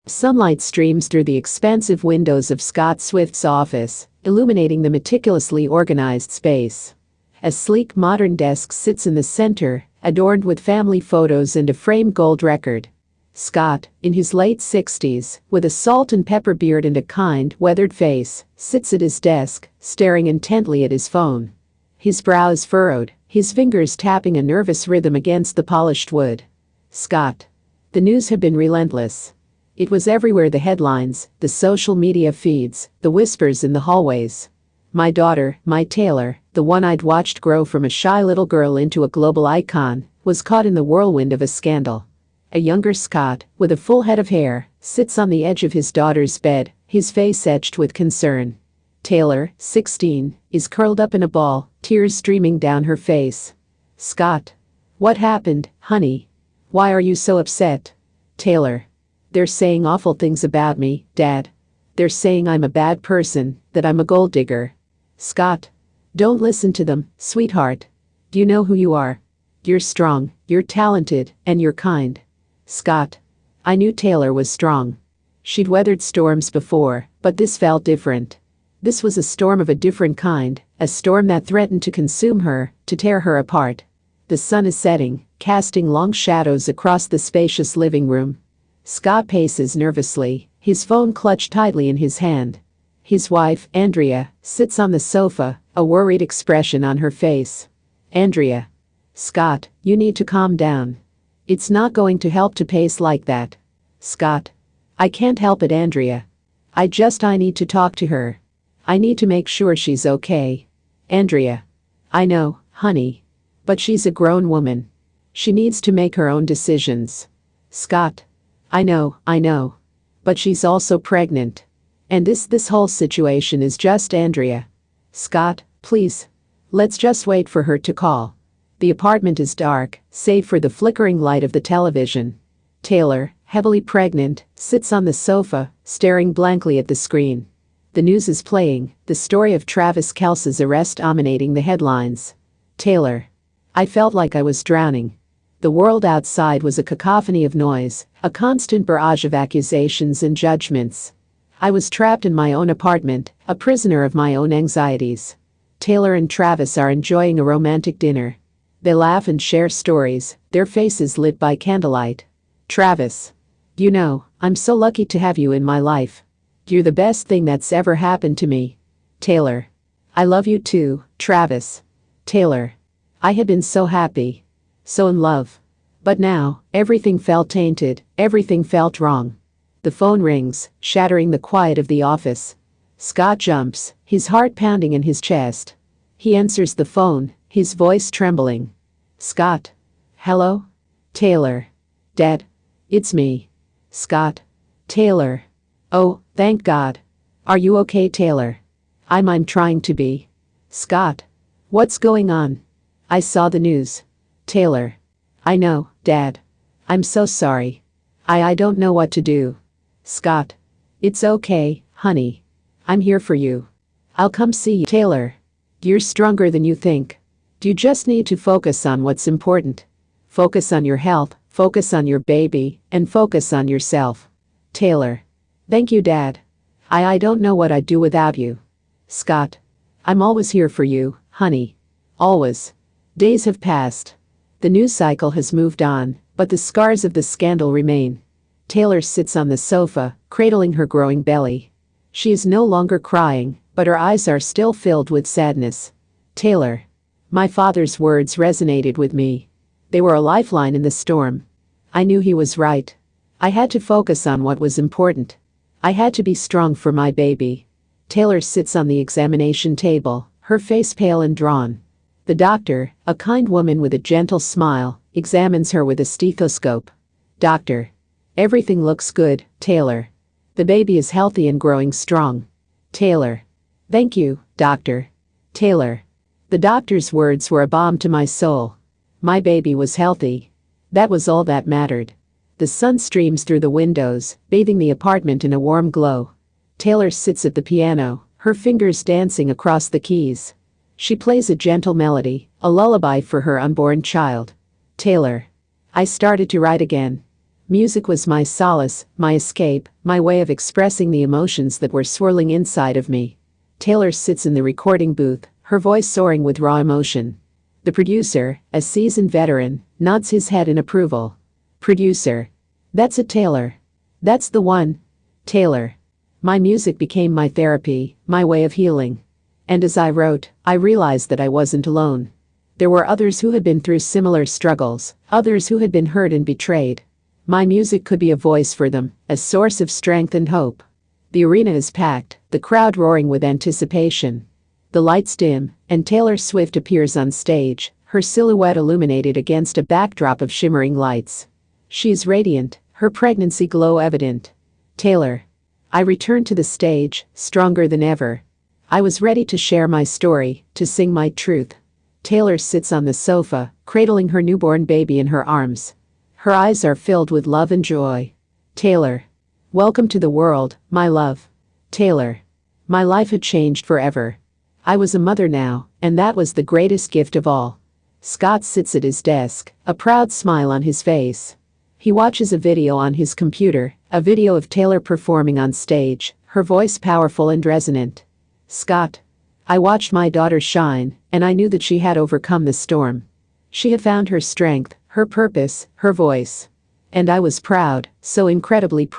Sunlight streams through the expansive windows of Scott Swift's office, illuminating the meticulously organized space. A sleek modern desk sits in the center, adorned with family photos and a framed gold record. Scott, in his late 60s, with a salt and pepper beard and a kind, weathered face, sits at his desk, staring intently at his phone. His brow is furrowed, his fingers tapping a nervous rhythm against the polished wood. Scott. The news had been relentless. It was everywhere: the headlines, the social media feeds, the whispers in the hallways. My daughter, my Taylor, the one I'd watched grow from a shy little girl into a global icon, was caught in the whirlwind of a scandal. A younger Scott, with a full head of hair, sits on the edge of his daughter's bed, his face etched with concern. Taylor, 16, is curled up in a ball, tears streaming down her face. Scott. What happened, honey? Why are you so upset? Taylor. They're saying awful things about me, Dad. They're saying I'm a bad person, that I'm a gold digger. Scott. Don't listen to them, sweetheart. Do you know who you are? You're strong, you're talented, and you're kind. Scott. I knew Taylor was strong. She'd weathered storms before, but this felt different. This was a storm of a different kind, a storm that threatened to consume her, to tear her apart. The sun is setting, casting long shadows across the spacious living room. Scott paces nervously, his phone clutched tightly in his hand. His wife, Andrea, sits on the sofa, a worried expression on her face. Andrea. Scott, you need to calm down. It's not going to help to pace like that. Scott. I can't help it, Andrea. I need to talk to her. I need to make sure she's okay. Andrea. I know, honey. But she's a grown woman. She needs to make her own decisions. Scott. I know. But she's also pregnant. And this whole situation is just Andrea. Scott, please. Let's just wait for her to call. The apartment is dark, save for the flickering light of the television. Taylor, heavily pregnant, sits on the sofa, staring blankly at the screen. The news is playing, the story of Travis Kelce's arrest dominating the headlines. Taylor. I felt like I was drowning. The world outside was a cacophony of noise, a constant barrage of accusations and judgments. I was trapped in my own apartment, a prisoner of my own anxieties. Taylor and Travis are enjoying a romantic dinner. They laugh and share stories, their faces lit by candlelight. Travis. You know, I'm so lucky to have you in my life. You're the best thing that's ever happened to me. Taylor. I love you too, Travis. Taylor. I had been so happy. So in love. But now, everything felt tainted, everything felt wrong. The phone rings, shattering the quiet of the office. Scott jumps, his heart pounding in his chest. He answers the phone, his voice trembling. Scott. Hello? Taylor. Dad. It's me. Scott. Taylor. Oh, thank God. Are you okay, Taylor? I'm trying to be. Scott. What's going on? I saw the news. Taylor. I know, Dad. I'm so sorry. I don't know what to do. Scott. It's okay, honey. I'm here for you. I'll come see you. Taylor. You're stronger than you think. You just need to focus on what's important. Focus on your health, focus on your baby, and focus on yourself. Taylor. Thank you, Dad. I don't know what I'd do without you. Scott. I'm always here for you, honey. Always. Days have passed. The news cycle has moved on, but the scars of the scandal remain. Taylor sits on the sofa, cradling her growing belly. She is no longer crying, but her eyes are still filled with sadness. Taylor. My father's words resonated with me. They were a lifeline in the storm. I knew he was right. I had to focus on what was important. I had to be strong for my baby. Taylor sits on the examination table, her face pale and drawn. The doctor, a kind woman with a gentle smile, examines her with a stethoscope. Doctor. Everything looks good, Taylor. The baby is healthy and growing strong. Taylor. Thank you, doctor. Taylor. The doctor's words were a balm to my soul. My baby was healthy. That was all that mattered. The sun streams through the windows, bathing the apartment in a warm glow. Taylor sits at the piano, her fingers dancing across the keys. She plays a gentle melody, a lullaby for her unborn child. Taylor. I started to write again. Music was my solace, my escape, my way of expressing the emotions that were swirling inside of me. Taylor sits in the recording booth, her voice soaring with raw emotion. The producer, a seasoned veteran, nods his head in approval. Producer. That's it, Taylor. That's the one. Taylor. My music became my therapy, my way of healing. And as I wrote, I realized that I wasn't alone. There were others who had been through similar struggles, others who had been hurt and betrayed. My music could be a voice for them, a source of strength and hope. The arena is packed, the crowd roaring with anticipation. The lights dim, and Taylor Swift appears on stage, her silhouette illuminated against a backdrop of shimmering lights. She's radiant, her pregnancy glow evident. Taylor. I returned to the stage, stronger than ever. I was ready to share my story, to sing my truth. Taylor sits on the sofa, cradling her newborn baby in her arms. Her eyes are filled with love and joy. Taylor. Welcome to the world, my love. Taylor. My life had changed forever. I was a mother now, and that was the greatest gift of all. Scott sits at his desk, a proud smile on his face. He watches a video on his computer, a video of Taylor performing on stage, her voice powerful and resonant. Scott. I watched my daughter shine, and I knew that she had overcome the storm. She had found her strength, her purpose, her voice. And I was proud, so incredibly proud.